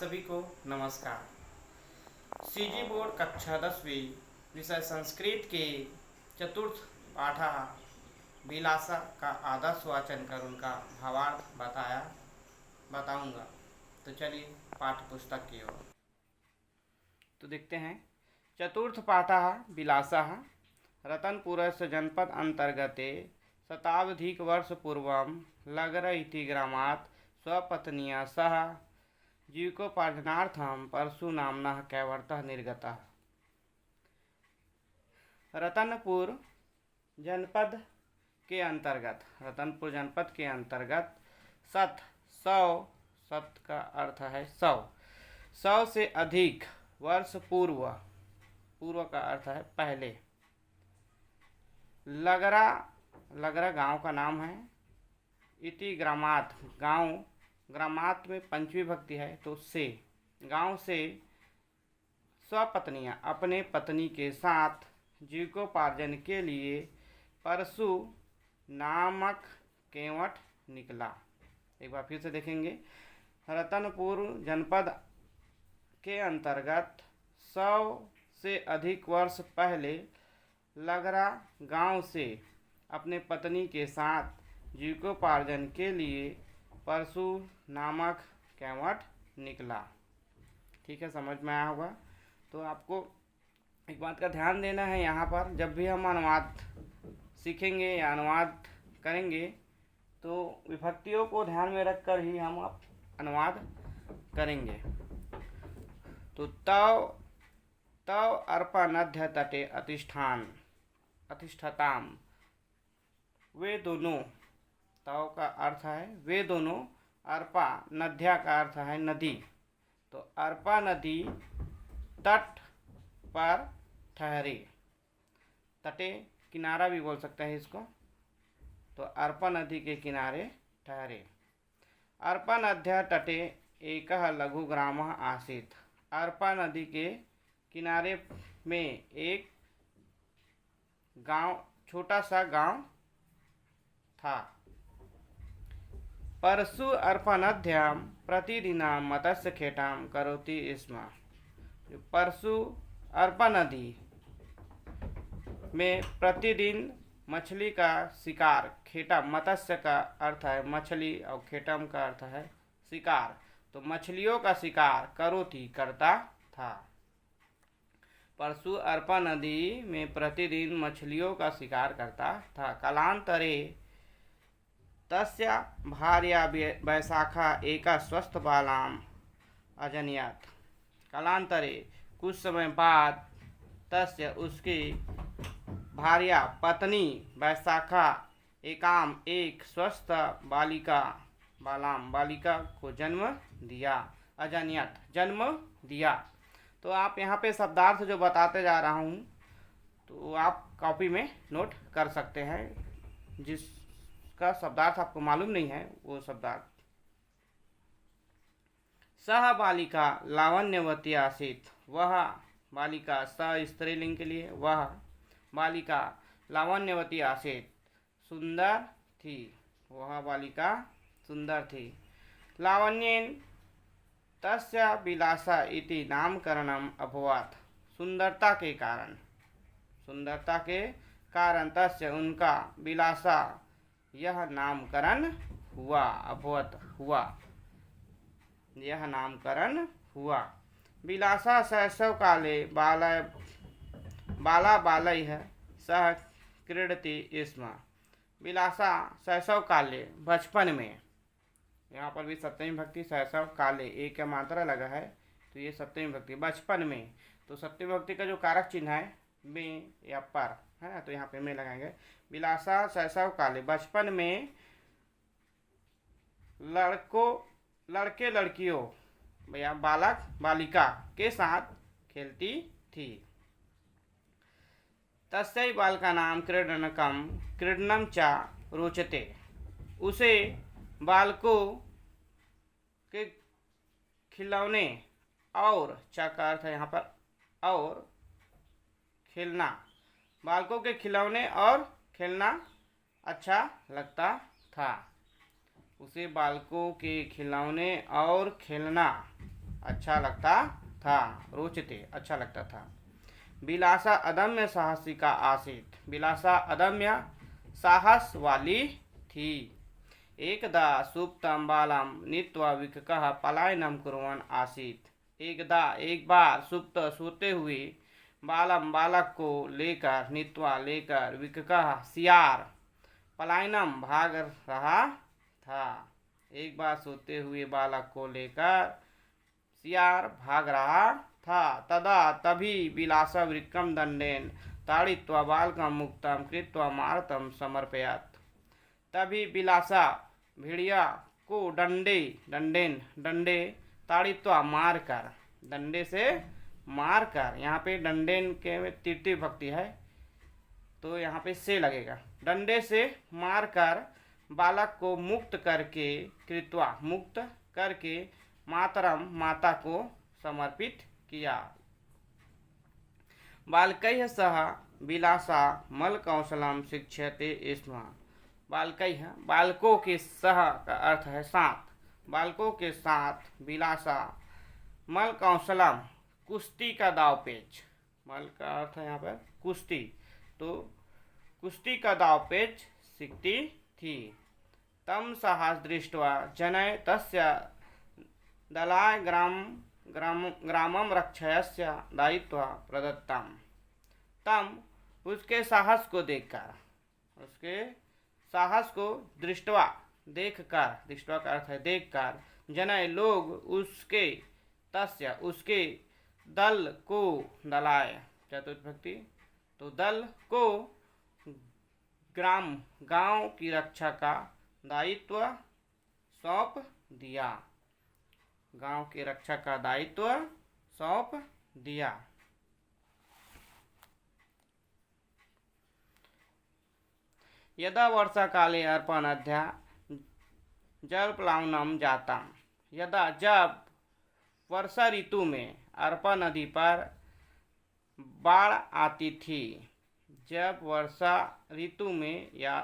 सभी को नमस्कार। सीजी बोर्ड कक्षा 10वीं विषय संस्कृत के चतुर्थ पाठा विलासा का आदर्श वाचन कर उनका भावार्थ बताऊंगा। तो चलिए पाठ्य पुस्तक की ओर तो देखते हैं। चतुर्थ पाठः विलासः रतनपुरस्य जनपद अंतर्गते शतावधिकवर्षपूर्वं लगर इति ग्रामात् स्वपत्न्या सह जीविकोपार्जनार्थं परशुनाम्नः कैवर्तः निर्गतः। रतनपुर जनपद के अंतर्गत सत का अर्थ है 100 से अधिक वर्ष पूर्व का अर्थ है पहले। लगरा गांव का नाम है। इति ग्रामात ग्रामात में पंचमी भक्ति है तो से गांव से स्वपत्नियां अपने पत्नी के साथ जीविकोपार्जन के लिए परशु नामक केवट निकला। एक बार फिर से देखेंगे। रतनपुर जनपद के अंतर्गत 100 से अधिक वर्ष पहले लगरा गांव से अपने पत्नी के साथ जीविकोपार्जन के लिए परशु नामक केवट निकला। ठीक है, समझ में आया होगा। तो आपको एक बात का ध्यान देना है, यहाँ पर जब भी हम अनुवाद सीखेंगे या अनुवाद करेंगे तो विभक्तियों को ध्यान में रखकर ही हम अनुवाद करेंगे। तो तव अर्पनद्य तटे अतिष्ठताम वे दोनों, तव का अर्थ है वे दोनों, अर्पा नद्या का अर्थ है नदी। तो अर्पा नदी तट पर ठहरे, तटे किनारा भी बोल सकते हैं इसको। तो अर्पा नदी के किनारे ठहरे। अर्पा नद्या तटे एकः लघु ग्रामः आसीत्। अर्पा नदी के किनारे में एक गांव, छोटा सा गांव था। परशु अर्पनद्यां प्रतिदिनं मत्स्यखेटां करोति स्म। परशु अर्पा नदी में प्रतिदिन मछली का शिकार, खेटा मत्स्य का अर्थ है मछली और खेटम का अर्थ है शिकार, तो मछलियों का शिकार करोति करता था। परशु अर्पा नदी में प्रतिदिन मछलियों का शिकार करता था। कालांतरे तस्य भार्या वैशाखा एका स्वस्थ बालाम अजनयत। कालांतरे कुछ समय बाद तस्य उसकी भार्या पत्नी वैशाखा एक स्वस्थ बालिका को जन्म दिया। अजनयत जन्म दिया। तो आप यहाँ पे शब्दार्थ जो बताते जा रहा हूँ तो आप कॉपी में नोट कर सकते हैं। जिसका शब्दार्थ आपको मालूम नहीं है वो शब्दार्थ। सह बालिका लावण्यवती आसीत्। वह बालिका, स स्त्रीलिंग के लिए, वह बालिका लावण्यवती आसीत्, सुंदर थी। वह बालिका सुंदर थी। लावण्येन तस्य विलासा इति नामकरणम अभवत्। सुंदरता के कारण तस्य उनका विलासा यह नामकरण हुआ। अभवत हुआ, यह नामकरण हुआ। विलासा शैशव काले बालैः सह क्रीडति स्म। विलासा शैशव काले बचपन में, यहाँ पर भी सप्तमी भक्ति शैशव काले एक का मात्रा लगा है तो ये सप्तमी भक्ति बचपन में। तो सप्तमी भक्ति का जो कारक चिन्ह है में या पर है ना, तो यहाँ पे में लगाएंगे। विलासा शैशव काले बचपन में लड़के लड़कियों या बालक बालिका के साथ खेलती थी। तस्यै बालकानां क्रीडनम च रोचते। उसे बालकों के खिलौने और चा का अर्थ है यहाँ पर और खेलना, बालकों के खिलौने और खेलना अच्छा लगता था। उसे बालकों के खिलौने और खेलना अच्छा लगता था। रोचते अच्छा लगता था। बिलासा अदम्य साहसिका आसीत। बिलासा अदम्य साहस वाली थी। एकदा सुप्तं बालं नीत्वा विककः पलायनं कुर्वन् आसीत। एकदा एक बार सुप्त सोते हुए बालम बालक को लेकर नीत्वा लेकर विककः सियार पलायनम भाग रहा था। एक बार सोते हुए बालक को लेकर सियार भाग रहा था। तदा तभी बिलासा वृक्कम दंडेन ताड़ित्वा बालकं मुक्तं कृत्वा मारुतं समर्पयत्। तभी बिलासा भेड़िया को डंडे ताड़ित्वा मारकर, डंडे से मारकर, यहाँ पे डंडेन के तृतीय भक्ति है तो यहाँ पे से लगेगा। डंडे से मारकर बालक को मुक्त करके, कृत्वा मुक्त करके, मातरम माता को समर्पित किया। बालकैः सह बिलासा मलकौशलम शिक्षयते स्म। बालकैः बालकों के सह का अर्थ है साथ, बालकों के साथ बिलासा मलकौशलम कुश्ती का दावपेच, मल का अर्थ है यहाँ पर कुश्ती, तो कुश्ती का दावपेच सीखती थी। तम साहस दृष्ट्वा जनय तस्य दलाय ग्रामम रक्षयस्य दायित्वा प्रदत्तम। तम उसके साहस को देखकर, उसके साहस को दृष्टवा देखकर, दृष्टवा का अर्थ है देखकर, जनय लोग उसके, तस्य उसके, दल को, दलाय चतुर्थ भक्ति, तो दल को ग्राम गांव की रक्षा का दायित्व सौंप दिया, गांव की रक्षा का दायित्व सौंप दिया। यदा वर्षा काले अर्पणध्या जलप्लावनम जाता। यदा जब वर्षा ऋतु में अर्पा नदी पर बाढ़ आती थी, जब वर्षा ऋतु में या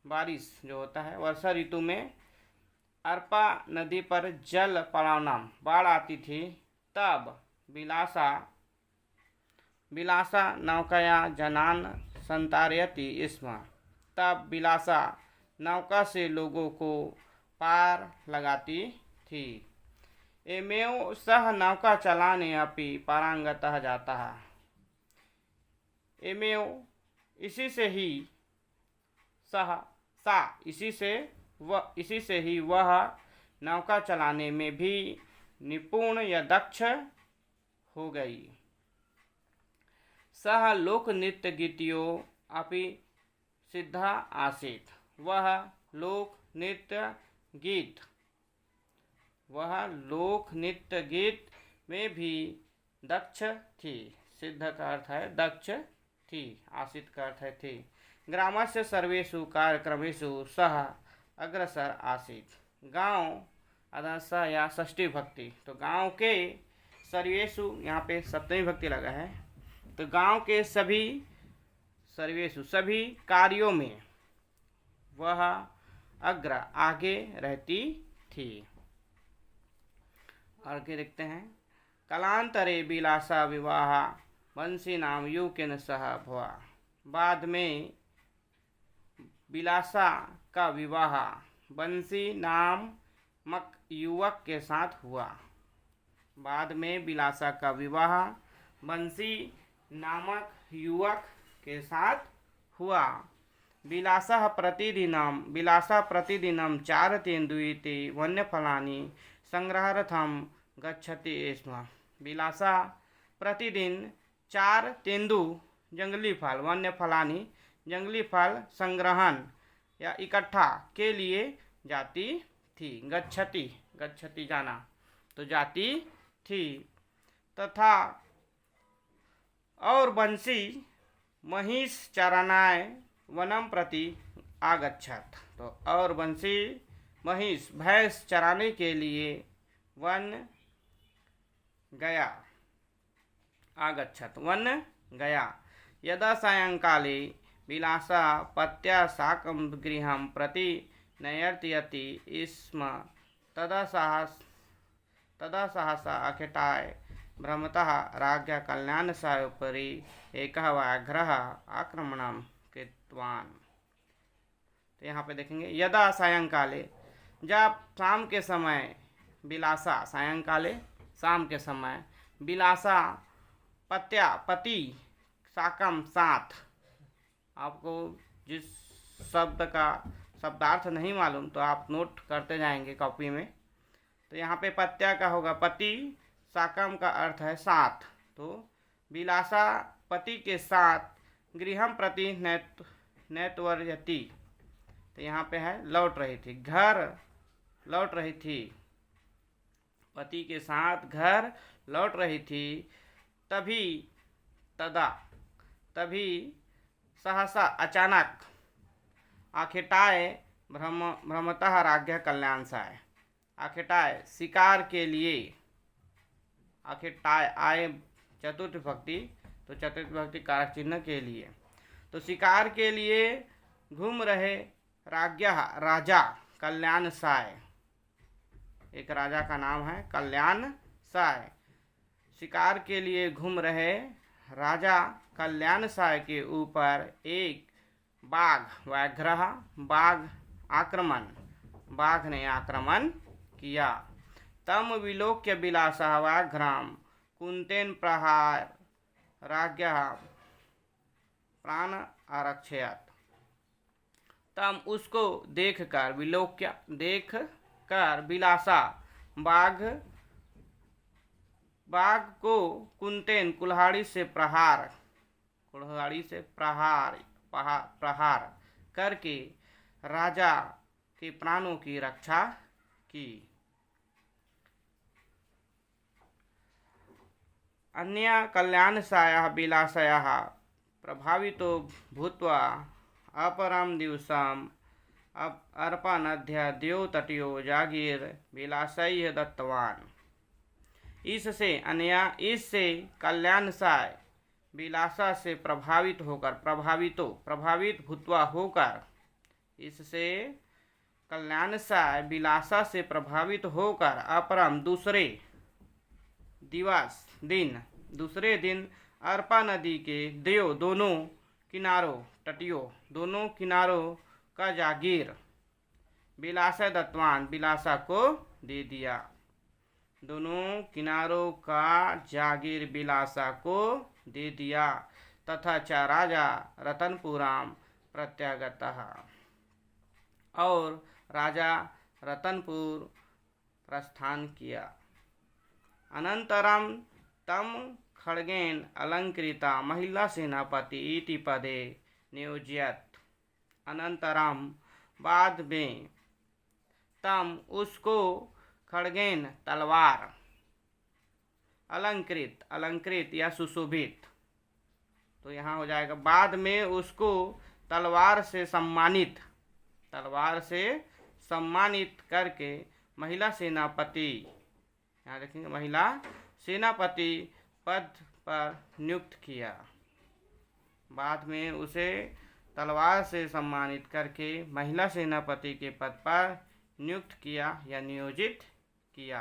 बारिश जो होता है वर्षा ऋतु में अर्पा नदी पर जल प्लावनम बाढ़ आती थी, तब बिलासा नौकाया जनान संतारयति स्म। तब बिलासा नौका से लोगों को पार लगाती थी। एमेव सह नौका चलाने अपि पारंगतः जाता है। एमेव इसी से ही सह सा इसी से ही वह नौका चलाने में भी निपुण या दक्ष हो गई। सह लोक नृत्य गीतियों अपि सिद्धा आसीत। वह लोक नृत्य गीत में भी दक्ष थी। सिद्ध का अर्थ है दक्ष थी, आसित का अर्थ है थी। ग्रामस्य सर्वेषु कार्यक्रमेषु सह अग्रसर आसीत। गांव अदस या षष्ठी भक्ति, तो गांव के सर्वेषु, यहाँ पे सप्तमी भक्ति लगा है, तो गांव के सभी सर्वेषु सभी कार्यों में वह अग्र आगे रहती थी। आगे देखते हैं। कालांतरे बिलासा विवाह बंसी नाम युवकेन सह भवा। बाद में बिलासा का विवाह बंसी नामक युवक के साथ हुआ। बाद में बिलासा का विवाह बंसी नामक युवक के साथ हुआ। बिलासा प्रतिदिनं 4 तेन्दुइते वन्यफलानि संग्रहार्थं गच्छति स्म। बिलासा प्रतिदिन 4 तेंदु जंगली फल, वन्यफलानि जंगली फल संग्रहण या इकट्ठा के लिए जाती थी। गच्छति जाना, तो जाती थी। तथा और बंसी महिष चरणाय वनम प्रति आगच्छत। तो और बंसी महिष भैंस चराने के लिए वन गया, आगच्छत वन गया। यदा सायंकाले बिलासा पत्या साकं गृहं प्रति नयर्तयति स्म, तदा सहसा अखेटाय भ्रमतः राज्ञा कल्याणसाय उपरि एकः व्याघ्रः आक्रमणं कृतवान्। तो यहाँ पे देखेंगे यदा सायंकाले, जब शाम के समय, विलासा सायंकाले शाम के समय, विलासा पति साकम साथ। आपको जिस शब्द का शब्दार्थ नहीं मालूम तो आप नोट करते जाएंगे कॉपी में। तो यहाँ पे पत्या का होगा पति, साकम का अर्थ है साथ। तो विलासा पति के साथ गृहम प्रति नैतवर्यति, तो यहाँ पे है लौट रही थी, घर लौट रही थी, पति के साथ घर लौट रही थी। तभी सहसा अचानक आखेटाए भ्रमतः राज्ञा कल्याणसाय। आखेटाए शिकार के लिए, आखेटाए आए चतुर्थ विभक्ति, तो चतुर्थ विभक्ति कारक चिन्ह के लिए, तो शिकार के लिए घूम रहे राज्ञा राजा कल्याणसाय, एक राजा का नाम है कल्याणसाय। शिकार के लिए घूम रहे राजा कल्याणसाय के ऊपर एक बाघ, व्याघ्र बाघ, बाघ ने आक्रमण किया। तम विलोक्य विलासः व्याघ्रां कुंतेन प्रहार राज्ञः प्राण आरक्षयत्। तम उसको देखकर, विलोक्य देखकर, विलासा बाघ को कुंतेन कुल्हाड़ी से प्रहार करके राजा के प्राणों की रक्षा की। अन्य कल्याणसायः विलासयाः प्रभावितो भूत्वा अपरं दिवसम् अर्पणध्य द्योतटयो जागीर विलासैः दत्तवान्। इससे कल्याणसाय विलासा से प्रभावित भूत्वा होकर, इससे कल्याणसाय विलासा से प्रभावित होकर अपरम दूसरे दिन अर्पा नदी के दोनों किनारों का जागीर विलासा दत्तवान, विलासा को दे दिया। दोनों किनारों का जागीर विलासा को दे दिया। तथा च राजा रतनपुराम प्रत्यागतः, और राजा रतनपुर प्रस्थान किया। अनंतरम तम खड्गेन अलंकृता महिला सेनापति इति पदे नियोज्यत। अनंतरम बाद में, तम उसको, खड्गेन तलवार, अलंकृत या सुशोभित, तो यहाँ हो जाएगा बाद में उसको तलवार से सम्मानित करके महिला सेनापति, यहाँ देखेंगे महिला सेनापति पद पर नियुक्त किया। बाद में उसे तलवार से सम्मानित करके महिला सेनापति के पद पर नियुक्त किया या नियोजित किया।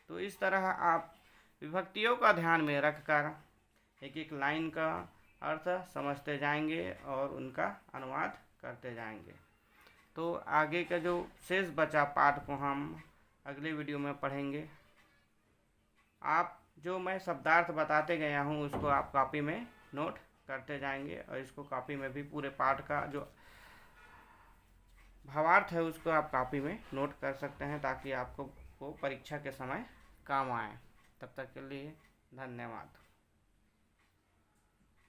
तो इस तरह आप विभक्तियों का ध्यान में रखकर एक एक लाइन का अर्थ समझते जाएंगे और उनका अनुवाद करते जाएंगे। तो आगे का जो शेष बचा पाठ को हम अगले वीडियो में पढ़ेंगे। आप जो मैं शब्दार्थ बताते गया हूँ उसको आप कॉपी में नोट करते जाएंगे और इसको कॉपी में भी पूरे पाठ का जो भावार्थ है उसको आप कॉपी में नोट कर सकते हैं ताकि आपको वो परीक्षा के समय काम आए। तब तक के लिए धन्यवाद।